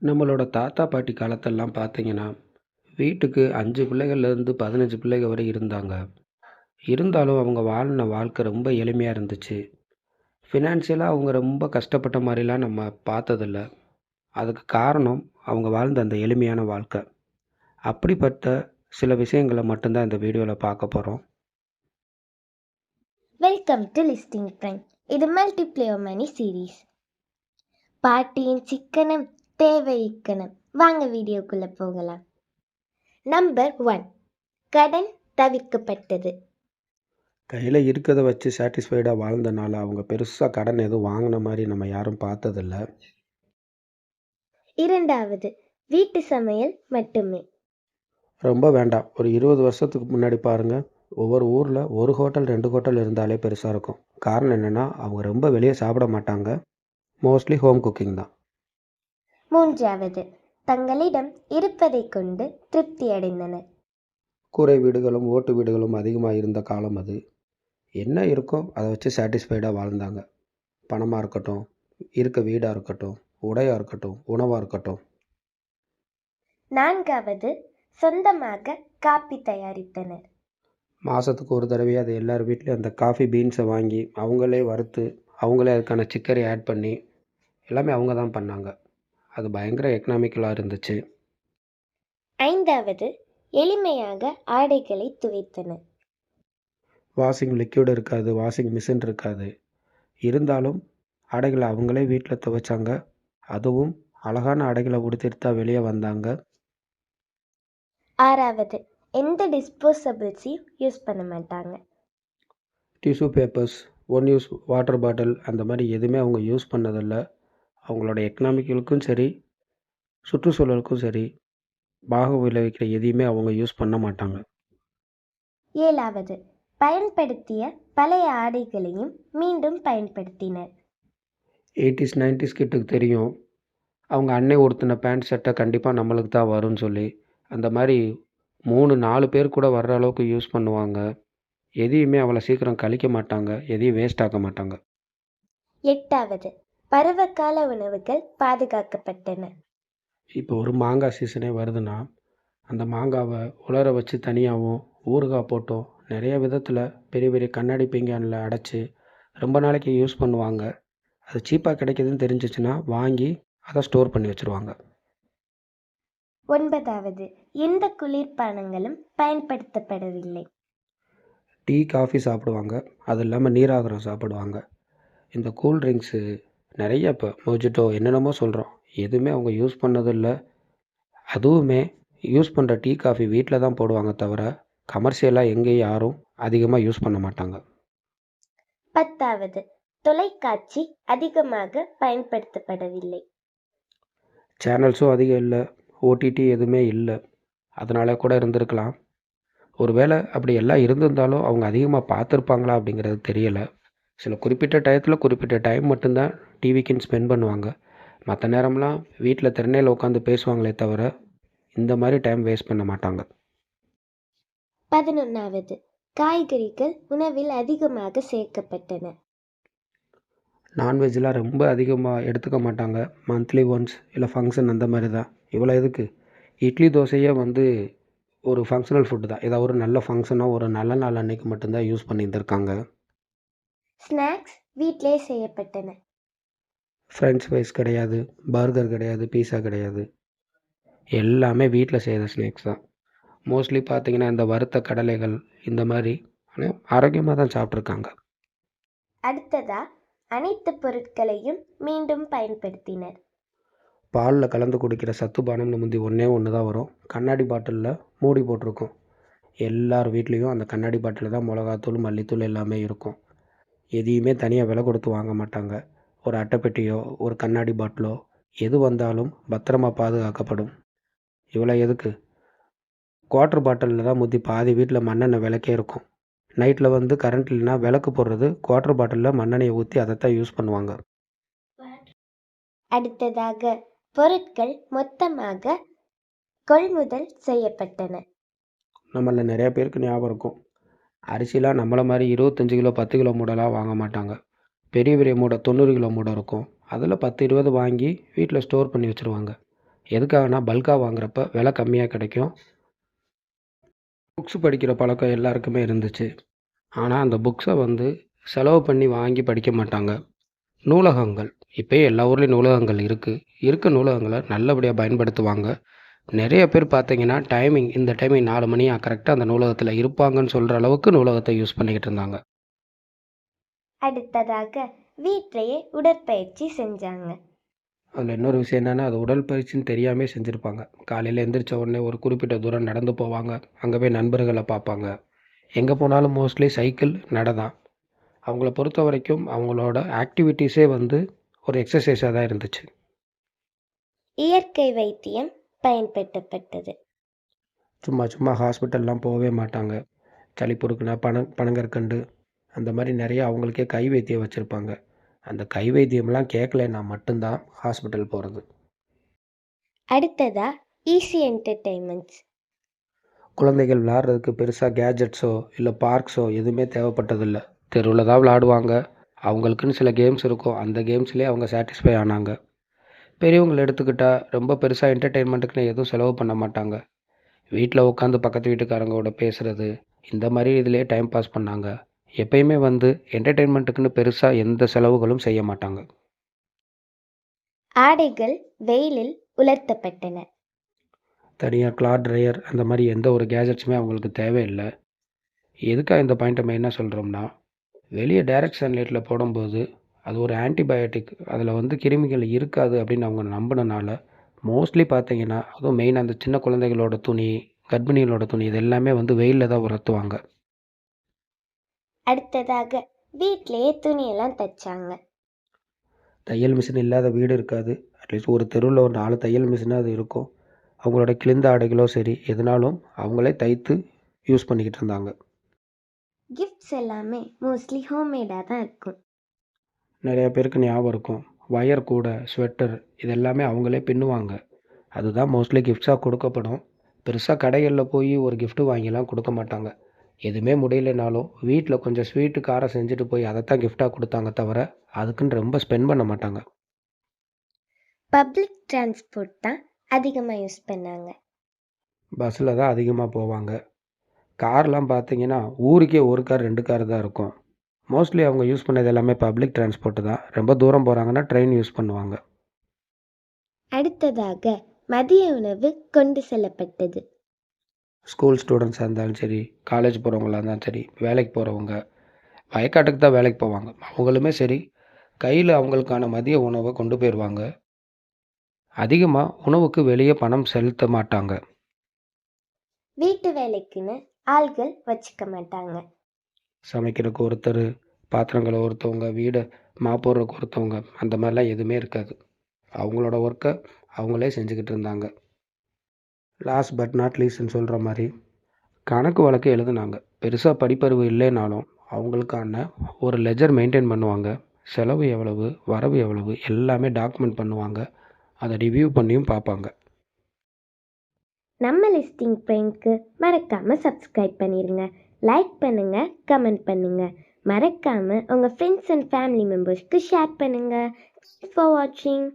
நம்மளோட தாத்தா பாட்டி காலத்தெல்லாம் பார்த்தீங்கன்னா, வீட்டுக்கு 5 பிள்ளைகள்லேருந்து 15 பிள்ளைக வரை இருந்தாங்க. இருந்தாலும் அவங்க வாழ்ன வாழ்க்கை ரொம்ப எளிமையா இருந்துச்சு. ஃபினான்ஷியலா அவங்க ரொம்ப கஷ்டப்பட்ட மாரிலாம் நம்ம பார்த்ததில்ல. அதுக்கு காரணம் அவங்க வாழ்ந்த அந்த எளிமையான வாழ்க்கை. அப்படிப்பட்ட சில விஷயங்கள மட்டும் தான் இந்த வீடியோல பார்க்க போறோம். Welcome to listing friend. இது மல்டிப்ளேயர் மணி சீரீஸ். பாட்டியின் சிக்கனம் தேவை இக்கணம். வாங்க வீடியோக்குள்ள போகலாம். நம்பர் 1, கடன் தவிர்க்கப்பட்டது. கையில இருக்கிறத வச்சு சாட்டிஸ்ஃபைடா வாழ்ந்தனால அவங்க பெருசா கடன் எதுவும் வாங்குன மாரி நம்ம யாரும் பார்த்ததில்ல. இரண்டாவது, வீட்டு சமையல் மட்டுமே. ரொம்ப வேண்டாம். ஒரு 20 வருஷத்துக்கு முன்னாடி பாருங்க. ஒவ்வொரு ஊர்ல 1 ஹோட்டல், 2 ஹோட்டல் இருந்தாலே பெருசா இருக்கும். காரணம் என்னன்னா, அவங்க ரொம்ப வெளிய சாப்பிட மாட்டாங்க. மோஸ்ட்லி ஹோம் குக்கிங் தான். மூன்றாவது, தங்களிடம் இருப்பதை கொண்டு திருப்தி அடைந்தனர். கூரை வீடுகளும், ஓட்டு வீடுகளும் அதிகமா இருந்த காலம் அது. என்ன இருக்கோ அத வச்சு சாட்டிஸ்ஃபைடா வாழ்ந்தாங்க. பணமா இருக்கட்டும், இருக்க வீடா இருக்கட்டும், உடையா இருக்கட்டும், உணவா இருக்கட்டும். நான்காவது, சொந்தமாக காப்பி தயாரித்தனர். மாசத்துக்கு ஒரு தடவையாவது எல்லார் வீட்லயும் அந்த காஃபி பீன்ஸ வாங்கி, அவங்களே வறுத்து, அவங்களே அதுக்கான சிக்கரி ஆட் பண்ணி, எல்லாமே அவங்க தான் பண்ணாங்க. அது பயங்கர எக்கனாமிக்கலா இருந்துச்சு. ஐந்தாவது, எளிமையாக ஆடைகளை துவைத்தனர். வாஷிங் லிக்விட் இருக்காது, வாஷிங் மிஷின் இருக்காது. இருந்தாலும் ஆடைகள அவங்களே வீட்ல துவைச்சாங்க. அதுவும் அழகான ஆடைகள உடுத்திட்டு தான் வெளிய வந்தாங்க. ஆறாவது, எந்த டிஸ்போசபிள்ஸையும் யூஸ் பண்ண மாட்டாங்க. Tissue papers, one use water bottle அந்த மாரி எதுவுமே அவங்க யூஸ் பண்ணதில்ல. அவங்களோட எக்கனாமிக்கலுக்கும் சரி, சுற்றுச்சூழலுக்கும் சரி, பாகம் விளைவிக்கிற எதையுமே அவங்க யூஸ் பண்ண மாட்டாங்க. ஏழாவது, பயன்படுத்திய பழைய ஆடைகளையும் மீண்டும் பயன்படுத்தினர். 80ஸ், 90ஸ் கிட்டுக்கு தெரியும். அவங்க அன்னை உடுத்தின பேண்ட் சட்டை கண்டிப்பா நம்மளுக்கு தான் வரும்ன்னு சொல்லி, அந்த மாரி 3, 4 பேர் கூட வர்ற அளவுக்கு யூஸ் பண்ணுவாங்க. எதையுமே அவ்வளோ சீக்கிரம் கழிக்க மாட்டாங்க. எதையும் வேஸ்ட் ஆக்க மாட்டாங்க. எட்டாவது, பருவகால உணவுகள் பாதுகாக்கப்பட்டன. இப்போ ஒரு மாங்காய் சீசனே வருதுன்னா, அந்த மாங்காவ உலர வச்சு தனியாவும், ஊறுகாய் போட்டும், நெறைய விதத்தில பெரிய பெரிய கண்ணாடி பீங்கான்ல அடைச்சு, ரொம்ப நாளைக்கு யூஸ் பண்ணுவாங்க. அது சீப்பா கிடைக்குதுன்னு தெரிஞ்சுச்சுன்னா, வாங்கி அத ஸ்டோர் பண்ணி வச்சுருவாங்க. ஒன்பதாவது, எந்த குளிர்பானங்களும் பயன்படுத்தப்படவில்லை. டீ, காஃபி சாப்பிடுவாங்க. அது இல்லாம நீராகாரம் சாப்பிடுவாங்க. இந்த கூல் ட்ரிங்க்ஸு நெறைய இப்போ மொஜிட்டோ என்னென்னமோ சொல்றோம். எதுவுமே அவங்க யூஸ் பண்ணதில்ல. அதுவுமே யூஸ் பண்ணுற டீ, காஃபி வீட்ல தான் போடுவாங்க தவிர, கமர்ஷியலா எங்கேயும் யாரும் அதிகமா யூஸ் பண்ண மாட்டாங்க. பத்தாவது, தொலைக்காட்சி அதிகமாக பயன்படுத்தப்படவில்லை. சேனல்ஸும் அதிகம் இல்ல. ஓடிடி எதுவுமே இல்ல. அதனால கூட இருந்திருக்கலாம். ஒருவேளை அப்படி எல்லாம் இருந்திருந்தாலும், அவங்க அதிகமா பார்த்துருப்பாங்களா அப்படிங்கிறது தெரியல. சில குறிப்பிட்ட டயத்துல குறிப்பிட்ட டைம் மட்டும் தான் டிவிக்குன்னு ஸ்பெண்ட் பண்ணுவாங்க. மத்த நேரம்லாம் வீட்ல திண்ணையில உட்காந்து பேசுவாங்களே தவிர, இந்த மாரி டைம் வேஸ்ட் பண்ண மாட்டாங்க. 11வது, காய்கறிகள் உணவில் அதிகமாக சேர்க்கப்பட்டன. நான்வெஜ்லாம் ரொம்ப அதிகமா எடுத்துக்க மாட்டாங்க. மந்த்லி ஒன்ஸ் இல்ல ஃபங்க்ஷன் அந்த மாரி தான். இவ்வளோ எதுக்கு? இட்லி, தோசையே வந்து ஒரு ஃபங்ஷனல் ஃபுட் தான். ஏதாவது ஒரு நல்ல ஃபங்க்ஷனோ, ஒரு நல்ல நாள் அன்னைக்கு மட்டும் தான் யூஸ் பண்ணியிருந்திருக்காங்க. ஸ்நாக்ஸ் வீட்டிலே செய்யப்பட்டன. ஃப்ரெஞ்ச் ஃப்ரைஸ் கிடையாது, பர்கர் கிடையாது, பீஸா கிடையாது. எல்லாமே வீட்ல செய்ற ஸ்நாக்ஸ் தான். மோஸ்ட்லி பார்த்தீங்கன்னா, இந்த வறுத்த கடலைகள் இந்த மாரி ஆரோக்கியமா தான் சாப்பிட்டுருக்காங்க. அடுத்ததா, அனைத்து பொருட்களையும் மீண்டும் பயன்படுத்தினர். பால்ல கலந்து குடிக்கிற சத்து பானம்னு முந்தி ஒண்ணே ஒண்ணு தான் வரும். கண்ணாடி பாட்டில்ல மூடி போட்டிருக்கும். எல்லார் வீட்லேயும் அந்த கண்ணாடி பாட்டில்ல தான் மொளகாத்தூள், மல்லித்தூள் எல்லாமே இருக்கும். எதையுமே தனியா விலை கொடுத்து வாங்க மாட்டாங்க. ஒரு அட்டைப்பெட்டியோ, ஒரு கண்ணாடி பாட்டிலோ எது வந்தாலும் பத்திரமா பாதுகாக்கப்படும். இவ்வளோ எதுக்கு? குவார்ட்டர் பாட்டிலில் தான் முந்தி பாதி வீட்டில் மண்ணெண்ணெய் விளக்கே இருக்கும். நைட்டில் வந்து கரண்ட் இல்லைன்னா விளக்கு போடுறது குவார்ட்டர் பாட்டிலில் மண்ணெண்ணெயை ஊற்றி அதைத்தான் யூஸ் பண்ணுவாங்க. அடுத்ததாக, பொருட்கள் மொத்தமாக கொள்முதல் செய்யப்பட்டன. நம்மள நிறைய பேருக்கு ஞாபகம் இருக்கும். அரிசிலாம் நம்மள மாதிரி 25 கிலோ 10 கிலோ மூடலாம் வாங்க மாட்டாங்க. பெரிய பெரிய மூடை 90 கிலோ மூடை இருக்கும். அதில் 10, 20 வாங்கி வீட்டில் ஸ்டோர் பண்ணி வச்சுருவாங்க. எதுக்காகனா பல்காக வாங்குறப்ப விலை கம்மியாக கிடைக்கும். புக்ஸ் படிக்கிற பழக்கம் எல்லாருக்குமே இருந்துச்சு. ஆனால் அந்த புக்ஸை வந்து செலவு பண்ணி வாங்கி படிக்க மாட்டாங்க. நூலகங்கள் இப்போயே எல்லா ஊர்லேயும் நூலகங்கள் இருக்குது. இருக்க நூலகங்களை நல்லபடியாக பயன்படுத்துவாங்க. நிறைய பேர் பார்த்தீங்கன்னா இந்த டைமிங் 4 மணி கரெக்டாக அந்த நூலகத்தில் இருப்பாங்கன்னு சொல்கிற அளவுக்கு நூலகத்தை யூஸ் பண்ணிக்கிட்டு இருந்தாங்க. அடுத்ததாக வீட்டிலேயே உடற்பயிற்சி செஞ்சாங்க. அதில் இன்னொரு விஷயம் என்னென்னா, அது உடற்பயிற்சின்னு தெரியாமே செஞ்சுருப்பாங்க. காலையில் எந்திரிச்ச உடனே ஒரு குறிப்பிட்ட தூரம் நடந்து போவாங்க. அங்கே போய் நண்பர்களை பார்ப்பாங்க. எங்கே போனாலும் மோஸ்ட்லி சைக்கிள், நடை தான். அவங்கள பொறுத்த வரைக்கும் அவங்களோட ஆக்டிவிட்டீஸே வந்து ஒரு எக்ஸசைஸாக தான் இருந்துச்சு. இயற்கை வைத்தியம் பயன்படுத்தப்பட்டது. சும்மா ஹாஸ்பிட்டல்லாம் போகவே மாட்டாங்க. சளி பொறுக்குனா பனங்கற்கண்டு அந்த மாதிரி நிறைய அவங்களுக்கே கை வைத்தியம் வச்சுருப்பாங்க. அந்த கை வைத்தியம்லாம் கேட்கலன்னா மட்டும்தான் ஹாஸ்பிட்டல் போகிறது. அடுத்ததா ஈஸி என்டர்டெயின்மெண்ட்ஸ். குழந்தைகள் விளையாடுறதுக்கு பெருசாக கேஜெட்ஸோ இல்லை பார்க்ஸோ எதுவுமே தேவைப்பட்டதில்லை. தெருவில் தான் விளையாடுவாங்க. அவங்களுக்குன்னு சில கேம்ஸ் இருக்கும். அந்த கேம்ஸ்லேயே அவங்க சாட்டிஸ்ஃபை ஆனாங்க. பெரியவங்களை எடுத்துக்கிட்டால் ரொம்ப பெருசாக என்டர்டெயின்மெண்ட்டுக்குன்னு எதுவும் செலவு பண்ண மாட்டாங்க. வீட்டில் உட்காந்து பக்கத்து வீட்டுக்காரங்களோட பேசுகிறது, இந்த மாதிரி இதிலே டைம் பாஸ் பண்ணாங்க. எப்பயுமே வந்து என்டர்டெயின்மெண்ட்டுக்குன்னு பெருசாக எந்த செலவுகளும் செய்ய மாட்டாங்க. ஆடைகள் வெயிலில் உலர்த்தப்பட்டன. தனியாக கிளாத் ட்ரையர் அந்த மாதிரி எந்த ஒரு கேஜெட்ஸுமே அவங்களுக்கு தேவையில்லை. எதுக்காக இந்த பாயிண்ட்டை மெயினாக சொல்கிறோம்னா, வெளியே டைரக்ட் சன்லைட்டில் போடும்போது அது ஒரு ஆன்டிபயோட்டிக், அதில் வந்து கிருமிகள் இருக்காது அப்படின்னு அவங்க நம்பினனால மோஸ்ட்லி பார்த்தீங்கன்னா, அதுவும் மெயினாக அந்த சின்ன குழந்தைகளோட துணி, கர்ப்பிணிகளோட துணி இது எல்லாமே வந்து வெயிலில் தான் உலர்த்துவாங்க. அடுத்ததாக வீட்டிலேயே துணியெல்லாம் தைச்சாங்க. தையல் மிஷின் இல்லாத வீடு இருக்காது. அட்லீஸ்ட் ஒரு தெருவில் ஒரு 4 தையல் மிஷினாக அது இருக்கும். அவங்களோட கிழிந்த ஆடைகளோ சரி எதுனாலும் அவங்களே தைத்து யூஸ் பண்ணிக்கிட்டு இருந்தாங்க. கிஃப்ட்ஸ் எல்லாமே மோஸ்ட்லி ஹோம்மேடாக தான் இருக்கும். நிறைய பேருக்கு ஞாபகம் இருக்கும். வயர் கூடை, ஸ்வெட்டர் இது எல்லாமே அவங்களே பின்னுவாங்க. அதுதான் மோஸ்ட்லி கிஃப்ட்ஸாக கொடுக்கப்படும். பெருசாக கடைகளில் போய் ஒரு gift வாங்கிலாம் கொடுக்க மாட்டாங்க. எதுவுமே முடியலைனாலும் வீட்டில் கொஞ்சம் ஸ்வீட்டு காரம் செஞ்சுட்டு போய் அதைத்தான் கிஃப்டாக கொடுத்தாங்க தவிர அதுக்குன்னு ரொம்ப ஸ்பெண்ட் பண்ண மாட்டாங்க. பப்ளிக் டிரான்ஸ்போர்ட் தான் அதிகமாக யூஸ் பண்ணாங்க. பஸ்ஸில் தான் அதிகமாக போவாங்க. கார்லாம் பார்த்தீங்கன்னா ஊருக்கே 1 கார் 2 கார் தான் இருக்கும். மோஸ்ட்லி அவங்க யூஸ் பண்ணது எல்லாமே பப்ளிக் டிரான்ஸ்போர்ட்டு தான். ரொம்ப தூரம் போகிறாங்கன்னா ட்ரெயின் யூஸ் பண்ணுவாங்க. அடுத்ததாக மதிய உணவு கொண்டு செல்லப்பட்டது. ஸ்கூல் ஸ்டூடெண்ட்ஸாக இருந்தாலும் சரி, காலேஜ் போகிறவங்களா இருந்தாலும் சரி, வேலைக்கு போகிறவங்க வயக்காட்டுக்கு தான் வேலைக்கு போவாங்க. அவங்களுமே சரி கையில் அவங்களுக்கான மதிய உணவை கொண்டு போயிடுவாங்க. அதிகமாக உணவுக்கு வெளியே பணம் செலுத்த மாட்டாங்க. வீட்டு வேலைக்குன்னு ஆள்கள் வச்சுக்க மாட்டாங்க. சமைக்கிறதுக்கு ஒருத்தர், பாத்திரங்களை ஒருத்தவங்க, வீடை மாப்போடுறதுக்கு ஒருத்தவங்க அந்த மாதிரிலாம் எதுவுமே இருக்காது. அவங்களோட ஒர்க்கை அவங்களே செஞ்சுக்கிட்டு இருந்தாங்க. லாஸ்ட் பட் நாட் லீஸ்ட்னு சொல்கிற மாதிரி கணக்கு வழக்கு எழுதுனாங்க. பெருசாக படிப்பறிவு இல்லைனாலும் அவங்களுக்கான ஒரு லெஜர் மெயின்டைன் பண்ணுவாங்க. செலவு எவ்வளவு, வரவு எவ்வளவு எல்லாமே டாக்குமெண்ட் பண்ணுவாங்க. அதை ரிவ்யூ பண்ணியும் பார்ப்பாங்க. நம்ம லிஸ்டிங் பிரிண்ட்க்கு மறக்காமல் சப்ஸ்கிரைப் பண்ணிடுங்க. லைக் பண்ணுங்கள், கமெண்ட் பண்ணுங்கள். மறக்காமல் உங்கள் ஃப்ரெண்ட்ஸ் அண்ட் ஃபேமிலி மெம்பர்ஸ்க்கு ஷேர் பண்ணுங்கள். தேங்க்ஸ் ஃபார் வாட்சிங்.